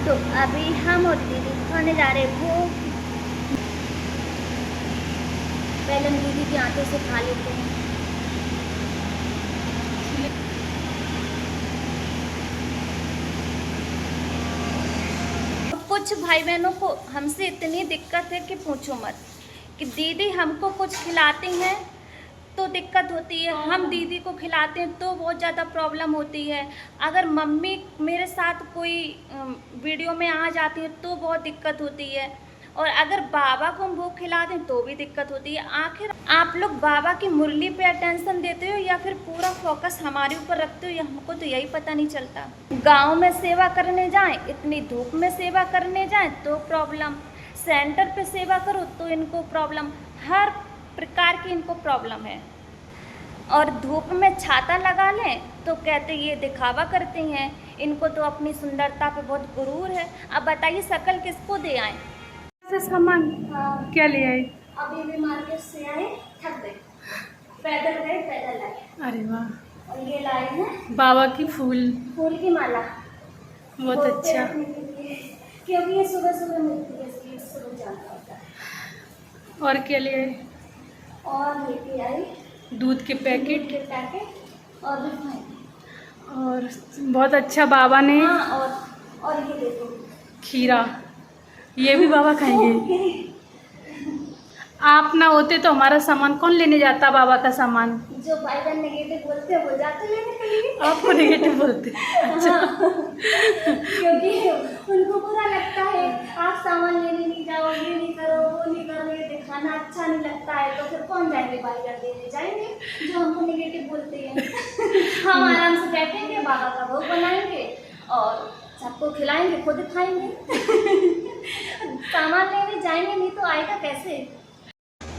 तो अभी हम और दीदी खाने जा रहे भोग। पहले हम दीदी के हाथों से खा लेते हैं। कुछ भाई बहनों को हमसे इतनी दिक्कत है कि पूछो मत, कि दीदी हमको कुछ खिलाती हैं तो दिक्कत होती है, हम दीदी को खिलाते हैं तो बहुत ज़्यादा प्रॉब्लम होती है। अगर मम्मी मेरे साथ कोई वीडियो में आ जाती है तो बहुत दिक्कत होती है, और अगर बाबा को हम भोग खिला दें तो भी दिक्कत होती है। आखिर आप लोग बाबा की मुरली पे अटेंशन देते हो या फिर पूरा फोकस हमारे ऊपर रखते हो, या हमको तो यही पता नहीं चलता। गाँव में सेवा करने जाएँ, इतनी धूप में सेवा करने जाएँ तो प्रॉब्लम, सेंटर पे सेवा करो तो इनको प्रॉब्लम, हर प्रकार की इनको प्रॉब्लम है। और धूप में छाता लगा लें तो कहते ये दिखावा करती हैं, इनको तो अपनी सुंदरता पे बहुत गुरूर है। अब बताइए शक्ल किसको दे आए। सामान क्या ले आए? अभी भी मार्केट से आए, थक गए, पैदल गए पैदल आए। अरे वाह, और ये लाए हैं बाबा की फूल की माला, बहुत अच्छा। क्योंकि ये सुबह सुबह मिलती है इसलिए सुबह जाना होता है। और क्या ले आए? और लेके आई दूध के पैकेट और रिफाइन। और बहुत अच्छा बाबा ने हाँ, और ये देखो खीरा, ये भी बाबा खाएंगे। आप ना होते तो हमारा सामान कौन लेने जाता? बाबा का सामान जो भाई बहन नेगेटिव बोलते हैं वो जाते लेने के लिए। आपको नेगेटिव बोलते? अच्छा। हाँ। क्योंकि उनको बुरा लगता है आप सामान लेने नहीं जाओ, ये नहीं करो, वो नहीं करो, ये दिखाना अच्छा नहीं लगता है, तो फिर कौन जाएंगे भाई बहन देने? जाएंगे जो हमको नेगेटिव बोलते हैं। हम आराम से बैठेंगे, बाबा का भोग बनाएंगे और सबको खिलाएंगे, खुद खाएंगे। सामान लेने जाएंगे नहीं तो आएगा कैसे?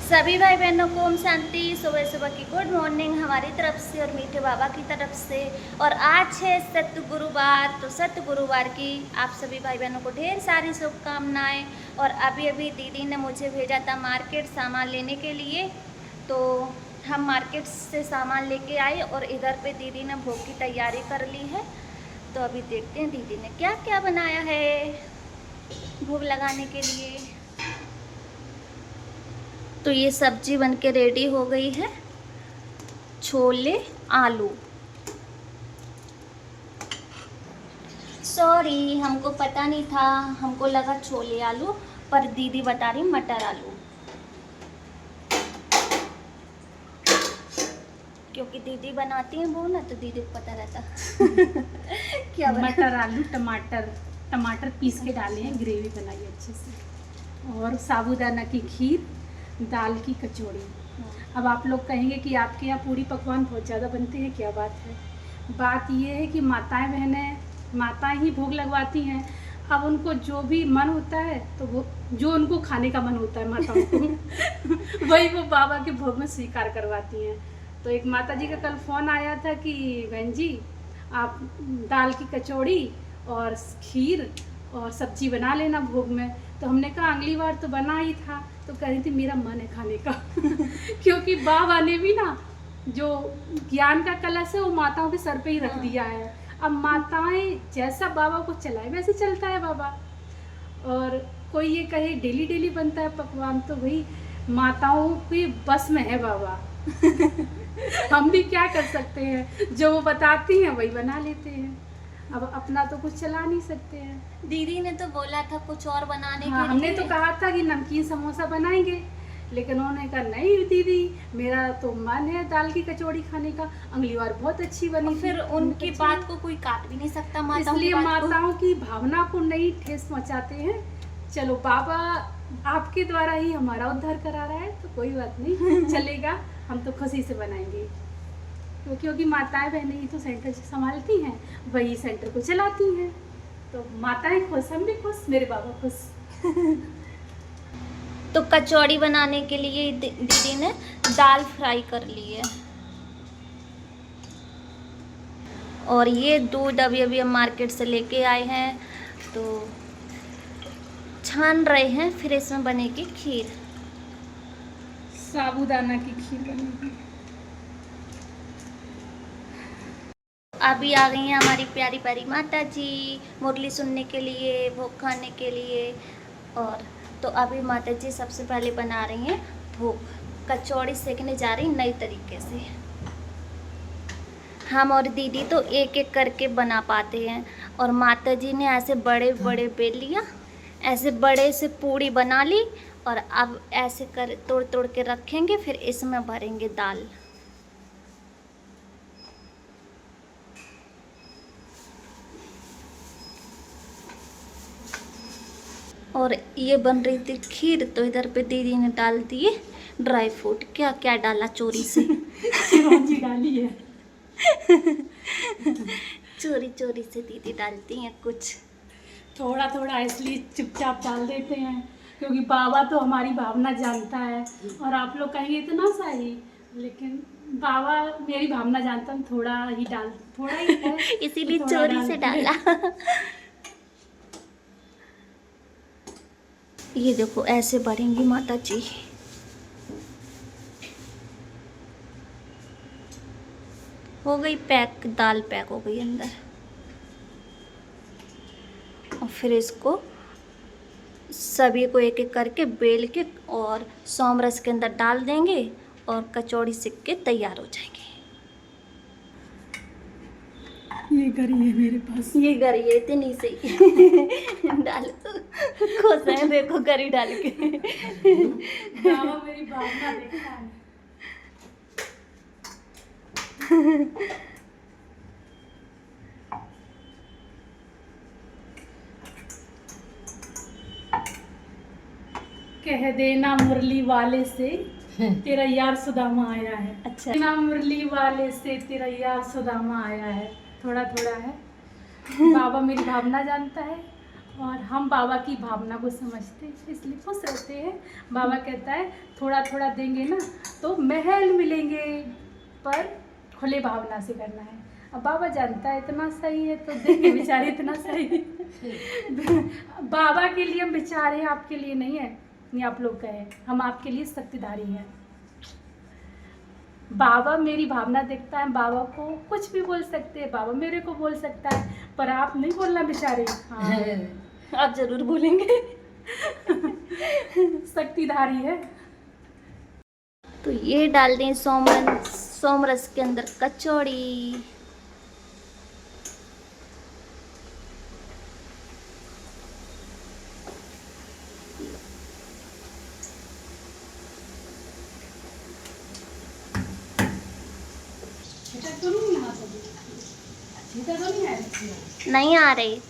सभी भाई बहनों को ओम शांति। सुबह सुबह की गुड मॉर्निंग हमारी तरफ से और मीठे बाबा की तरफ से। और आज है सत्य गुरुवार, तो सत्य गुरुवार की आप सभी भाई बहनों को ढेर सारी शुभकामनाएं। और अभी अभी दीदी ने मुझे भेजा था मार्केट सामान लेने के लिए, तो हम मार्केट से सामान लेके आए और इधर पे दीदी ने भोग की तैयारी कर ली है। तो अभी देखते हैं दीदी ने क्या क्या बनाया है भोग लगाने के लिए। तो ये सब्जी बनके रेडी हो गई है, छोले आलू। सॉरी, हमको पता नहीं था, हमको लगा छोले आलू, पर दीदी बता रही मटर आलू, क्योंकि दीदी बनाती हैं वो ना, तो दीदी को पता रहता। क्या मटर आलू टमाटर पीस के डाले हैं, ग्रेवी बनाई अच्छे से, और साबूदाना की खीर, दाल की कचौड़ी। अब आप लोग कहेंगे कि आपके यहाँ पूरी पकवान बहुत ज़्यादा बनते हैं, क्या बात है? बात ये है कि माताएं बहनें, माताएं ही भोग लगवाती हैं। अब उनको जो भी मन होता है, तो वो जो उनको खाने का मन होता है माताओं को वही वो बाबा के भोग में स्वीकार करवाती हैं। तो एक माता जी का कल फ़ोन आया था कि बहन जी आप दाल की कचौड़ी और खीर और सब्जी बना लेना भोग में। तो हमने कहा अगली बार तो बना ही था। तो कह रही थी मेरा मन है खाने का क्योंकि बाबा ने भी ना जो ज्ञान का कलश है वो माताओं के सर पे ही रख दिया है। अब माताएं जैसा बाबा को चलाए वैसे चलता है बाबा। और कोई ये कहे डेली डेली बनता है पकवान, तो वही माताओं के बस में है बाबा। हम भी क्या कर सकते हैं, जो वो बताती हैं वही बना लेते हैं। अब अपना तो कुछ चला नहीं सकते हैं। दीदी ने तो बोला था कुछ और बनाने हाँ, के हमने लिए। तो कहा था कि नमकीन समोसा बनाएंगे, लेकिन उन्होंने कहा नहीं दीदी मेरा तो मन है दाल की कचौड़ी खाने का, अगली बार बहुत अच्छी बनी थी। फिर उनकी बात को कोई काट भी नहीं सकता, माताओं इसलिए की बात को। माताओं की भावना को नहीं ठेस पहुंचाते हैं। चलो बाबा आपके द्वारा ही हमारा उद्धार करा रहा है, तो कोई बात नहीं चलेगा, हम तो खुशी से बनाएंगे। क्योंकि माताएं बहनें ही तो सेंटर संभालती हैं, वही सेंटर को चलाती हैं। तो माताएं खुश, हम भी खुश, मेरे बाबा खुश। तो कचौड़ी बनाने के लिए दीदी ने दाल फ्राई कर ली है, और ये दूध अभी अभी हम मार्केट से लेके आए हैं, तो छान रहे हैं, फिर इसमें बनेगी खीर, साबूदाना की खीर बनेगी। अभी आ गई हैं हमारी प्यारी प्यारी माता जी मुरली सुनने के लिए, भोग खाने के लिए। और तो अभी माता जी सबसे पहले बना रही हैं भोग, कचौड़ी सेकने जा रही नई तरीके से। हम और दीदी तो एक एक करके बना पाते हैं, और माता जी ने ऐसे बड़े बड़े बेल लिया, ऐसे बड़े से पूड़ी बना ली, और अब ऐसे कर तोड़ तोड़ के रखेंगे, फिर इसमें भरेंगे दाल। और ये बन रही थी खीर, तो इधर पे दीदी ने डाल दिए ड्राई फ्रूट। क्या क्या डाला चोरी से? चिरौंजी डाली है। चोरी चोरी से दीदी डालती हैं कुछ। थोड़ा थोड़ा इसलिए चुपचाप डाल देते हैं, क्योंकि बाबा तो हमारी भावना जानता है। और आप लोग कहेंगे इतना सा ही, लेकिन बाबा मेरी भावना जानता है, थोड़ा ही है इसीलिए तो चोरी से डाला। ये देखो ऐसे बढ़ेंगी माता जी। हो गई पैक, दाल पैक हो गई अंदर। और फिर इसको सभी को एक एक करके बेल के और सोमरस के अंदर डाल देंगे, और कचौड़ी सिक के तैयार हो जाएंगे। ये गरी है मेरे पास। ये गरी है इतनी से डाल खुश है, देखो गरी डाल के। बाबा मेरी भावना देखता है। कह देना मुरली वाले से तेरा यार सुदामा आया है। अच्छा। ना मुरली वाले से तेरा यार सुदामा आया है। थोड़ा थोड़ा है। बाबा मेरी भावना जानता है, और हम बाबा की भावना को समझते हैं, इसलिए खुश रहते हैं। बाबा कहता है थोड़ा थोड़ा देंगे ना तो महल मिलेंगे, पर खुले भावना से करना है। अब बाबा जानता है इतना सही है तो देंगे बेचारे इतना सही। बाबा के लिए हम बेचारे, आपके लिए नहीं है। ये आप लोग कहें, हम आपके लिए शक्तिधारी हैं। बाबा मेरी भावना देखता है, बाबा को कुछ भी बोल सकते हैं, बाबा मेरे को बोल सकता है, पर आप नहीं बोलना बेचारे। हाँ। आप जरूर बोलेंगे। शक्तिधारी है। तो ये डाल दें सोमरस के अंदर कचौड़ी। नहीं आ रही।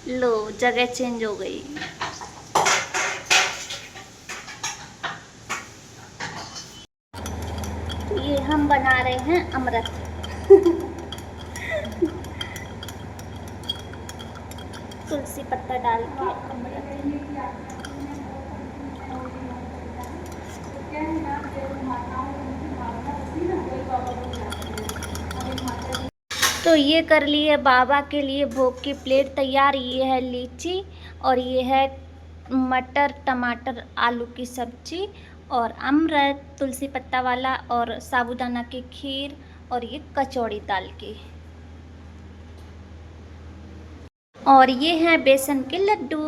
लो जगह चेंज हो गई। ये हम बना रहे हैं अमृत। तुलसी पत्ता डाल के अमृत। तो ये कर लिए बाबा के लिए भोग की प्लेट तैयार। ये है लीची, और ये है मटर टमाटर आलू की सब्जी, और अमृत तुलसी पत्ता वाला, और साबूदाना की खीर, और ये कचौड़ी दाल की, और ये है बेसन के लड्डू।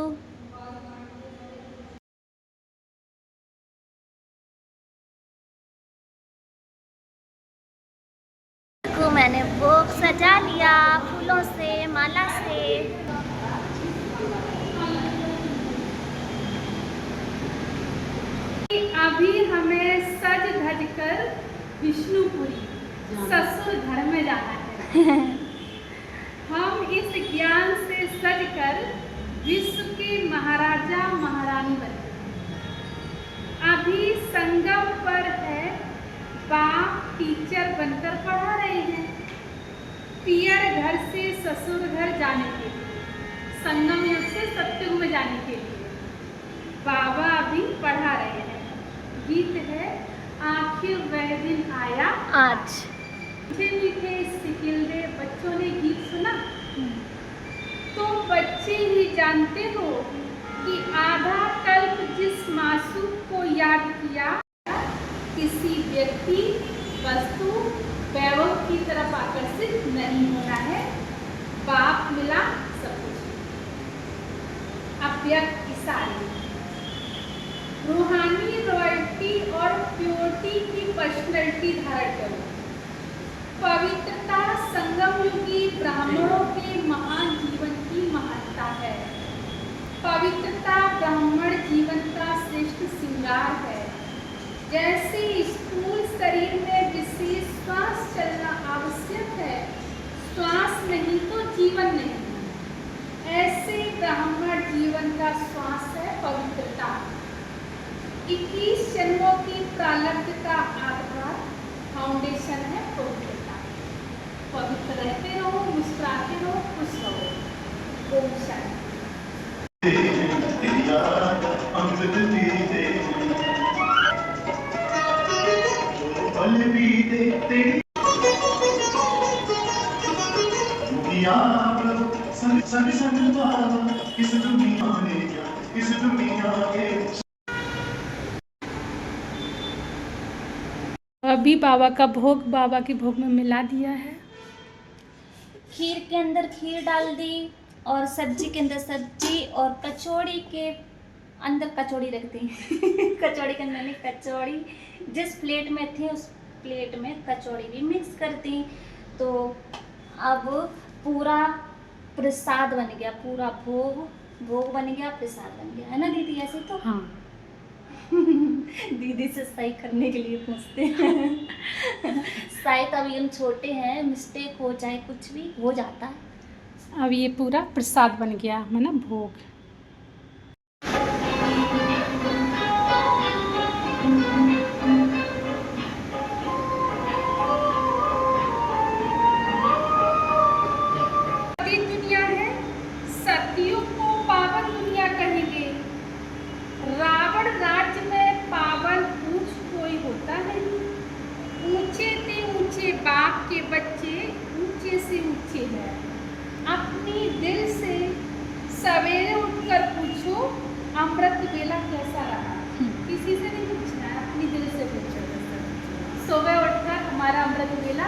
को मैंने भोग सजा लिया फूलों से, माला से। अभी हमें सज धज कर विष्णुपुरी ससुर घर में जाना है। हम इस ज्ञान से सज कर विश्व के महाराजा महारानी बने। अभी संगम पर है, बाप टीचर बनकर पढ़ा रहे हैं। पियर घर से ससुर घर जाने के लिए, संगम युग से सत्युग में जाने के लिए बाबा अभी पढ़ा रहे हैं। गीत है आखिर वह दिन आया आज। मीठे मीठे सिकिलदे बच्चों ने गीत सुना। तो बच्चे ही जानते हो कि आधा कल्प जिस मासूम को याद किया, किसी व्यक्ति, वस्तु, वैभव की तरफ आकर्षित नहीं होना है। बाप मिला सब कुछ। अव्यक्त ईसाई रूहानी रॉयल्टी और प्योरिटी की पर्सनैलिटी धारण करो। पवित्रता संगम युगी ब्राह्मणों के महान जीवन की महत्ता है। पवित्रता ब्राह्मण जीवन का श्रेष्ठ श्रृंगार है। जैसे स्थूल शरीर में विशेष श्वास चलना आवश्यक है, श्वास नहीं तो जीवन नहीं, ऐसे ब्राह्मण जीवन का श्वास है पवित्रता। 21 जन्मों की प्रारब्ध का आधार फाउंडेशन है पवित्रता। पवित्र रहते रहो, मुस्कुराते रहो, खुश रहो। ओम शांति। इस दुनिया में क्या, इस दुनिया के अभी बाबा का भोग बाबा के भोग में मिला दिया है। खीर के अंदर खीर डाल दी और सब्जी के अंदर सब्जी और कचौड़ी के अंदर कचौड़ी रख दी। कचौड़ी के अंदर मैंने कचौड़ी जिस प्लेट में थी उस प्लेट में कचौड़ी भी मिक्स कर दी। तो अब पूरा प्रसाद बन गया, पूरा भोग बन गया, प्रसाद बन गया, है ना दीदी? ऐसे तो हाँ। दीदी से सही करने के लिए पूछते हैं। शायद अभी हम छोटे हैं, मिस्टेक हो जाए, कुछ भी हो जाता है। अब ये पूरा प्रसाद बन गया है ना, भोग। दुनिया है, सतियों को पावन दुनिया कहेंगे। रावण राज्य में पावन ऊंच कोई होता नहीं। ऊंचे से ऊंचे बाप के बच्चे ऊंचे से ऊंचे हैं। अपनी दिल से सवेरे उठकर पूछो अमृत वेला कैसा रहा। किसी से नहीं पूछना है, अपनी दिल से पूछो। सुबह उठकर हमारा अमृत वेला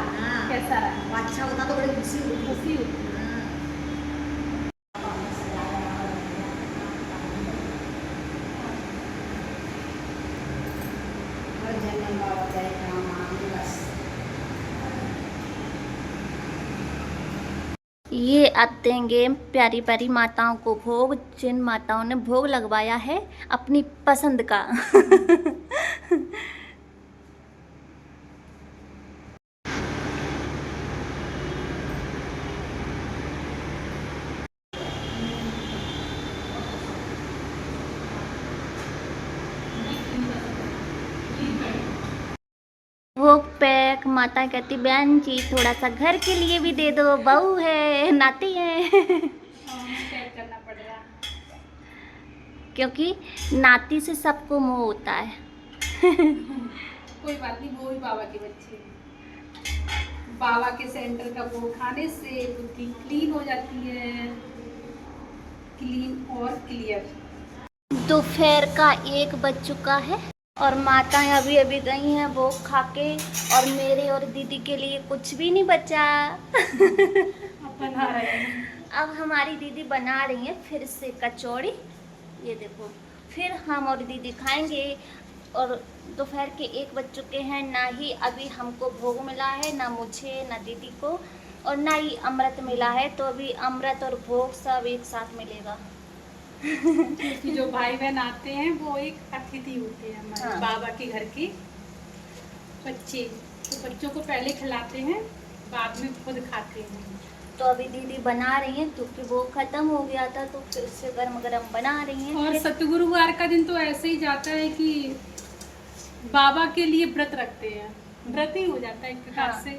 कैसा रहा। अच्छा होता तो बड़ी खुशी होती। खुशी होती। ये अब देंगे प्यारी प्यारी माताओं को भोग, जिन माताओं ने भोग लगवाया है अपनी पसंद का। भोग पैक। माता कहती बहन जी थोड़ा सा घर के लिए भी दे दो, बहू है, नाती है। करना पड़ रहा, क्योंकि नाती से सबको मोह होता है। कोई बात नहीं, वो भी बाबा के बच्चे हैं। बाबा के सेंटर का वो खाने से बुद्धि क्लीन हो जाती है, क्लीन और क्लियर। दोपहर का 1 बज चुका है और माताएं अभी अभी गई हैं वो खा के, और मेरे और दीदी के लिए कुछ भी नहीं बचा। बना रहे हैं। अब हमारी दीदी बना रही है फिर से कचौड़ी, ये देखो। फिर हम और दीदी खाएंगे। और दोपहर के 1 बज चुके हैं, ना ही अभी हमको भोग मिला है, ना मुझे ना दीदी को, और ना ही अमृत मिला है। तो अभी अमृत और भोग सब एक साथ मिलेगा। क्योंकि जो भाई बहन आते हैं वो एक अतिथि होते हैं हमारे। हाँ। बाबा के घर के बच्चे, तो बच्चों को पहले खिलाते हैं, बाद में खुद खाते हैं। तो अभी दीदी बना रही हैं क्योंकि वो ख़त्म हो गया था, तो फिर से गरम गरम बना रही हैं। और सतगुरुवार का दिन तो ऐसे ही जाता है कि बाबा के लिए व्रत रखते हैं। व्रत ही हो जाता है एक प्रकार हाँ। से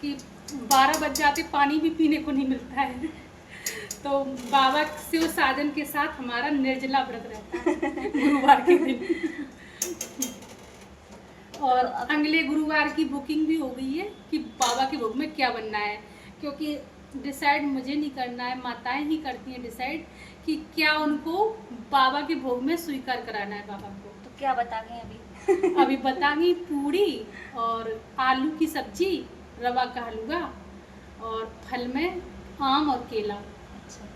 कि 12 बज जाते, पानी भी पीने को नहीं मिलता है। तो बाबा शिव साधन के साथ हमारा निर्जला व्रत रहता है गुरुवार के दिन। और अगले गुरुवार की बुकिंग भी हो गई है कि बाबा के भोग में क्या बनना है, क्योंकि डिसाइड मुझे नहीं करना है, माताएं ही करती हैं डिसाइड कि क्या उनको बाबा के भोग में स्वीकार कराना है बाबा को। तो क्या बता गए अभी? अभी बताएंगी पूरी और आलू की सब्जी, रवा का हलवा और फल में आम और केला। अच्छा,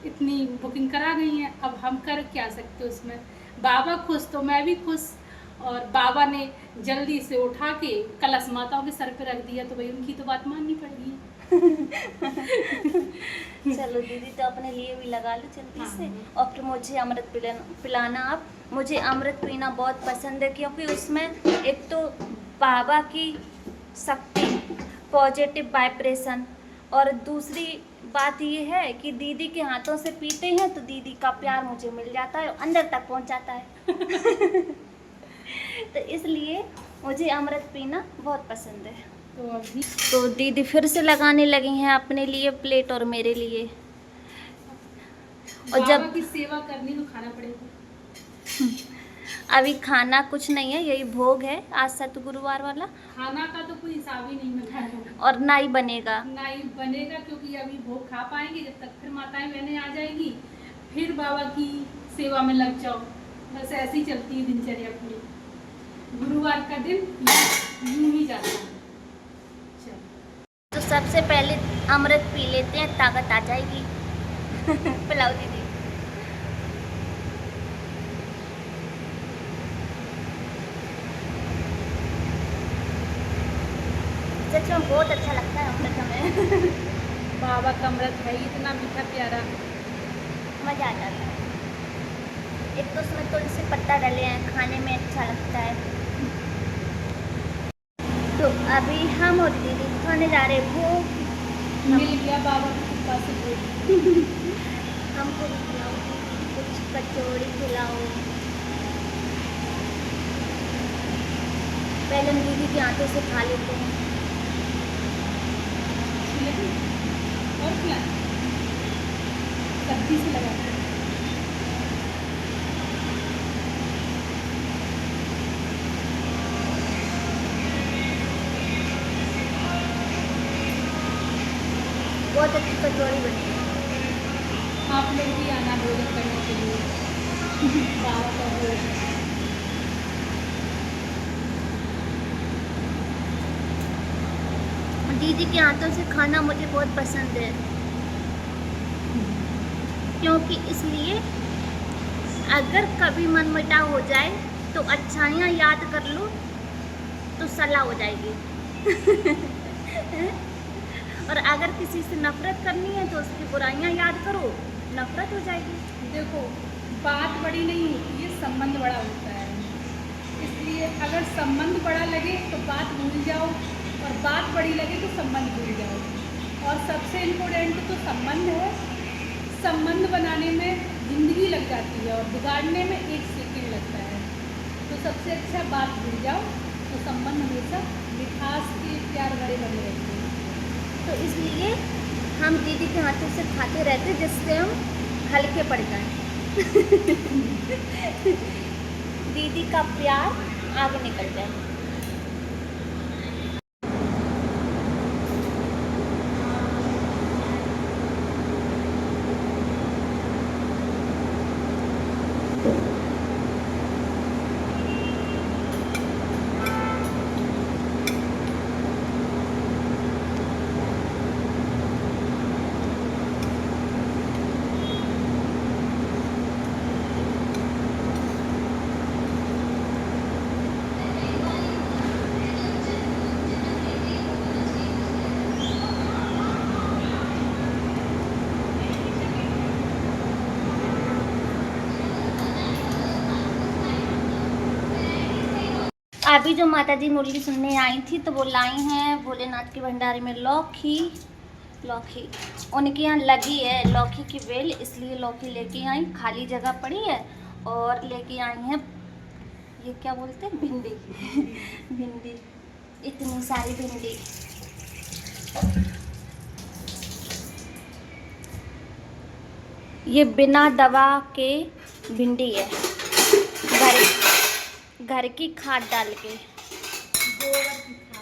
इतनी बुकिंग करा गई है, अब हम कर क्या सकते हो उसमें। बाबा खुश तो मैं भी खुश। और बाबा ने जल्दी से उठा के कलश माताओं के सर पे रख दिया, तो भाई उनकी तो बात माननी पड़ेगी। चलो दीदी, तो अपने लिए भी लगा लो जल्दी हाँ। से। और फिर मुझे अमृत पिलाना आप। मुझे अमृत पीना बहुत पसंद है, क्योंकि उसमें एक तो बाबा की शक्ति, पॉजिटिव वाइब्रेशन, और दूसरी बात ये है कि दीदी के हाथों से पीते हैं तो दीदी का प्यार मुझे मिल जाता है, अंदर तक पहुंच जाता है। तो इसलिए मुझे अमृत पीना बहुत पसंद है। तो अभी तो दीदी फिर से लगाने लगी हैं अपने लिए प्लेट और मेरे लिए। और बाबा जब की सेवा करनी तो खाना पड़ेगा। अभी खाना कुछ नहीं है, यही भोग है आज सतगुरुवार वाला, खाना का तो कोई हिसाब ही नहीं मैं खा लूँ। और ना ही बनेगा। ना ही बनेगा, क्योंकि अभी भोग खा पाएंगे जब तक फिर माताएं बहनें आ जाएगी, फिर बाबा की सेवा में लग जाओ। बस ऐसे ही चलती है दिनचर्या पूरी। गुरुवार का दिन यूं ही जाता है। चलो, तो सबसे पहले अमृत पी लेते हैं, ताकत आ जाएगी। पिलाओ दीदी। सच में बहुत अच्छा लगता है अमृत हमें। बाबा का अमृत है इतना मीठा प्यारा। मज़ा आ जाता है। एक तो उसमें तुलसी पत्ता डले हैं, खाने में अच्छा लगता है। तो अभी हम और दीदी खाने जा रहे भोग। मिल गया बाबा की कृपा से भोग। हमको भी खिलाओ, कुछ कचौड़ी खिलाओ। पहले हम दीदी के हाथों से खा लेते हैं। और क्या सब्जी से लगा के। बहुत अच्छी कचौड़ी बनी है। आप लोग भी आना भोजन करने के लिए। बाबा का भोग। दीदी के हाथों से खाना मुझे बहुत पसंद है, क्योंकि इसलिए अगर कभी मनमुटाव हो जाए तो अच्छाइयाँ याद कर लो तो सलाह हो जाएगी। और अगर किसी से नफरत करनी है तो उसकी बुराइयाँ याद करो, नफरत हो जाएगी। देखो, बात बड़ी नहीं होती है, संबंध बड़ा होता है। इसलिए अगर संबंध बड़ा लगे तो बात भूल जाओ, और बात बड़ी लगे तो संबंध भूल जाओ। और सबसे इम्पोर्टेंट तो संबंध है। संबंध बनाने में ज़िंदगी लग जाती है और बिगाड़ने में 1 सेकंड लगता है। तो सबसे अच्छा बात भूल जाओ, तो संबंध हमेशा मिठास के प्यार भरे बने रहते हैं। तो इसलिए हम दीदी के हाथों से खाते रहते, जिससे हम हल्के पड़ जाएं। दीदी का प्यार आगे निकल जाए। अभी जो माताजी मुरली सुनने आई थी तो वो लाई हैं भोलेनाथ के भंडारे में लौकी। उनके यहाँ लगी है लौकी की बेल, इसलिए लौकी लेके आई। खाली जगह पड़ी है और लेके आई हैं, ये क्या बोलते हैं, भिंडी। भिंडी, इतनी सारी भिंडी। ये बिना दवा के भिंडी है, घर की खाद डाल के,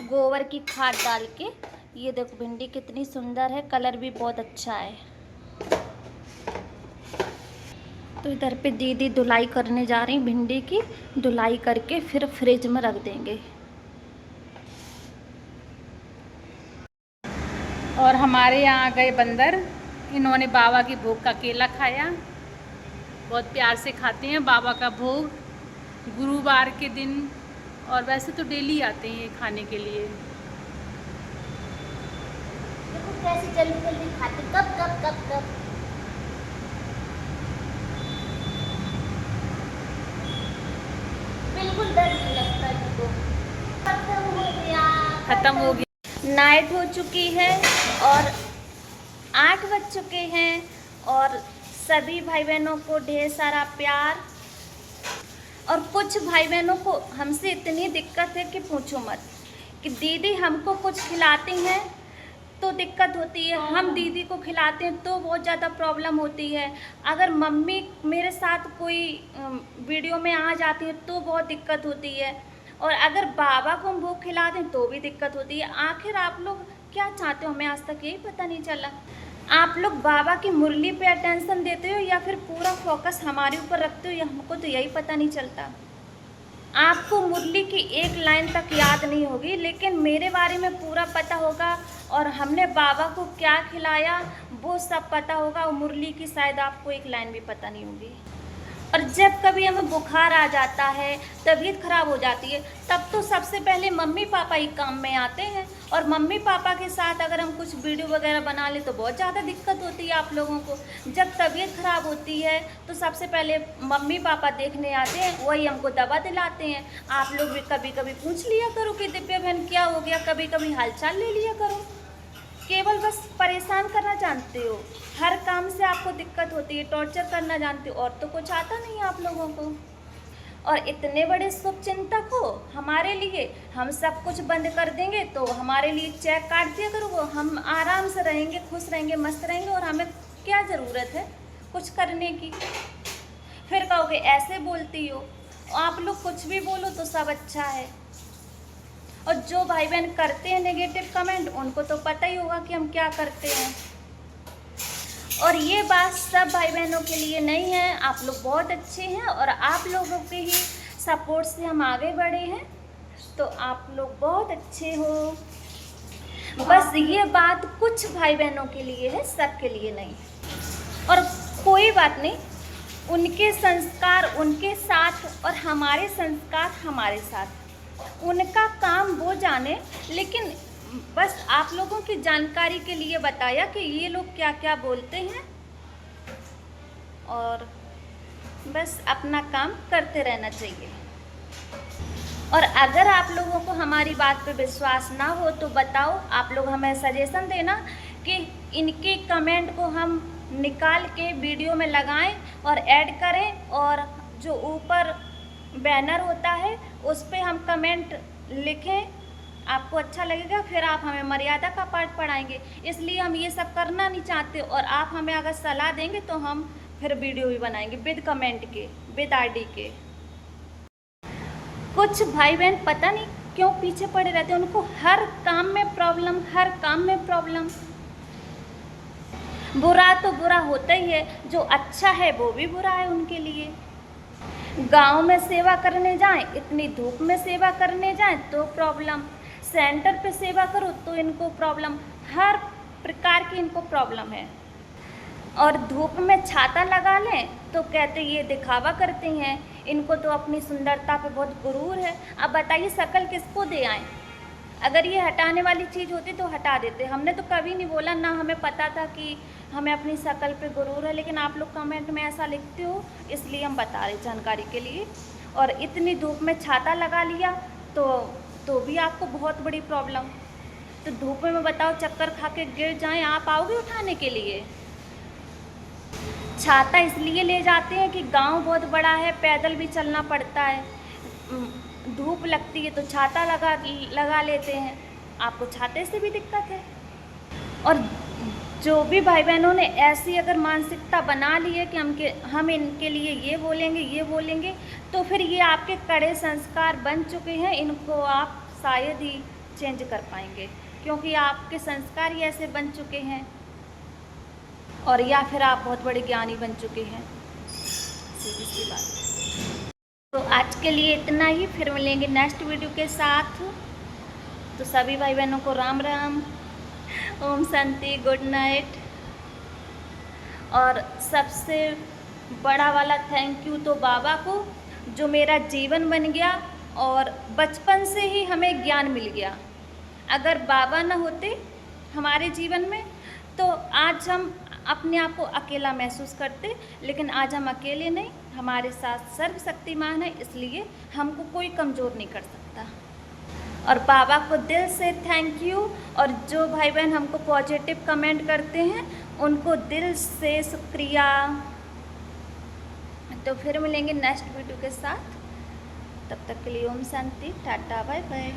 गोबर की खाद डाल के ये देखो भिंडी कितनी सुंदर है, कलर भी बहुत अच्छा है। तो इधर पे दीदी धुलाई करने जा रही भिंडी की, धुलाई करके फिर फ्रिज में रख देंगे। और हमारे यहाँ आ गए बंदर, इन्होंने बाबा की भोग का केला खाया। बहुत प्यार से खाते हैं बाबा का भोग गुरुवार के दिन, और वैसे तो डेली आते हैं खाने के लिए। देखो कैसे जल्दी जल्दी खाते, कब कब कब कब। बिल्कुल डर नहीं लगता इनको। खत्म हो गया। नाइट हो चुकी है और 8 बज चुके हैं, और सभी भाई बहनों को ढेर सारा प्यार। और कुछ भाई बहनों को हमसे इतनी दिक्कत है कि पूछो मत, कि दीदी हमको कुछ खिलाती हैं तो दिक्कत होती है, हम दीदी को खिलाते हैं तो बहुत ज़्यादा प्रॉब्लम होती है। अगर मम्मी मेरे साथ कोई वीडियो में आ जाती है तो बहुत दिक्कत होती है, और अगर बाबा को हम भोग खिलाते हैं तो भी दिक्कत होती है। आखिर आप लोग क्या चाहते हो, हमें आज तक यही पता नहीं चला। आप लोग बाबा की मुरली पे अटेंशन देते हो या फिर पूरा फोकस हमारे ऊपर रखते हो, या हमको तो यही पता नहीं चलता। आपको मुरली की एक लाइन तक याद नहीं होगी, लेकिन मेरे बारे में पूरा पता होगा, और हमने बाबा को क्या खिलाया वो सब पता होगा। और मुरली की शायद आपको एक लाइन भी पता नहीं होगी। और जब कभी हमें बुखार आ जाता है, तबीयत ख़राब हो जाती है, तब तो सबसे पहले मम्मी पापा ही काम में आते हैं। और मम्मी पापा के साथ अगर हम कुछ वीडियो वगैरह बना ले तो बहुत ज़्यादा दिक्कत होती है आप लोगों को। जब तबीयत ख़राब होती है तो सबसे पहले मम्मी पापा देखने आते हैं, वही हमको दवा दिलाते हैं। आप लोग भी कभी कभी पूछ लिया करो कि दिव्या बहन क्या हो गया, कभी कभी हालचाल ले लिया करो। केवल बस परेशान करना जानते हो, हर काम से आपको दिक्कत होती है, टॉर्चर करना जानते हो, और तो कुछ आता नहीं आप लोगों को। और इतने बड़े शुभ चिंतक हो हमारे लिए, हम सब कुछ बंद कर देंगे तो हमारे लिए चेक काट दिया करो, वो हम आराम से रहेंगे, खुश रहेंगे, मस्त रहेंगे, और हमें क्या ज़रूरत है कुछ करने की। फिर कहोगे ऐसे बोलती हो। आप लोग कुछ भी बोलो तो सब अच्छा है, और जो भाई बहन करते हैं नेगेटिव कमेंट, उनको तो पता ही होगा कि हम क्या करते हैं। और ये बात सब भाई बहनों के लिए नहीं है, आप लोग बहुत अच्छे हैं, और आप लोगों के ही सपोर्ट से हम आगे बढ़े हैं, तो आप लोग बहुत अच्छे हो। बस ये बात कुछ भाई बहनों के लिए है, सब के लिए नहीं। और कोई बात नहीं, उनके संस्कार उनके साथ और हमारे संस्कार हमारे साथ, उनका काम वो जाने। लेकिन बस आप लोगों की जानकारी के लिए बताया कि ये लोग क्या क्या बोलते हैं, और बस अपना काम करते रहना चाहिए। और अगर आप लोगों को हमारी बात पे विश्वास ना हो तो बताओ, आप लोग हमें सजेशन देना कि इनके कमेंट को हम निकाल के वीडियो में लगाएं और ऐड करें, और जो ऊपर बैनर होता है उस पे हम कमेंट लिखें। आपको अच्छा लगेगा, फिर आप हमें मर्यादा का पाठ पढ़ाएंगे। इसलिए हम ये सब करना नहीं चाहते, और आप हमें अगर सलाह देंगे तो हम फिर वीडियो भी बनाएंगे विद कमेंट के, विद आईडी के। कुछ भाई बहन पता नहीं क्यों पीछे पड़े रहते हैं, उनको हर काम में प्रॉब्लम, हर काम में प्रॉब्लम। बुरा तो बुरा होता ही है, जो अच्छा है वो भी बुरा है उनके लिए। गांव में सेवा करने जाएं, इतनी धूप में सेवा करने जाएं तो प्रॉब्लम, सेंटर पे सेवा करो तो इनको प्रॉब्लम, हर प्रकार की इनको प्रॉब्लम है। और धूप में छाता लगा लें तो कहते ये दिखावा करती हैं, इनको तो अपनी सुंदरता पे बहुत गुरूर है। अब बताइए शक्ल किसको दे आएँ? अगर ये हटाने वाली चीज़ होती तो हटा देते। हमने तो कभी नहीं बोला, ना हमें पता था कि हमें अपनी शक्ल पे गुरूर है, लेकिन आप लोग कमेंट में ऐसा लिखते हो, इसलिए हम बता रहे जानकारी के लिए। और इतनी धूप में छाता लगा लिया तो भी आपको बहुत बड़ी प्रॉब्लम। तो धूप में बताओ, चक्कर खा के गिर जाएं, आप आओगे उठाने के लिए? छाता इसलिए ले जाते हैं कि गांव बहुत बड़ा है, पैदल भी चलना पड़ता है, धूप लगती है तो छाता लगा लेते हैं। आपको छाते से भी दिक्कत है। और जो भी भाई बहनों ने ऐसी अगर मानसिकता बना ली है कि हम इनके लिए ये बोलेंगे, तो फिर ये आपके कड़े संस्कार बन चुके हैं, इनको आप शायद ही चेंज कर पाएंगे, क्योंकि आपके संस्कार ही ऐसे बन चुके हैं, और या फिर आप बहुत बड़े ज्ञानी बन चुके हैं, सीधी सी बात। तो आज के लिए इतना ही, फिर मिलेंगे नेक्स्ट वीडियो के साथ। तो सभी भाई बहनों को राम राम, ओम शांति, गुड नाइट। और सबसे बड़ा वाला थैंक यू तो बाबा को, जो मेरा जीवन बन गया और बचपन से ही हमें ज्ञान मिल गया। अगर बाबा न होते हमारे जीवन में तो आज हम अपने आप को अकेला महसूस करते, लेकिन आज हम अकेले नहीं, हमारे साथ सर्वशक्तिमान है, इसलिए हमको कोई कमज़ोर नहीं कर सकता। और बाबा को दिल से थैंक यू। और जो भाई बहन हमको पॉजिटिव कमेंट करते हैं उनको दिल से शुक्रिया। तो फिर मिलेंगे नेक्स्ट वीडियो के साथ, तब तक के लिए ओम शांति, टाटा, बाय बाय।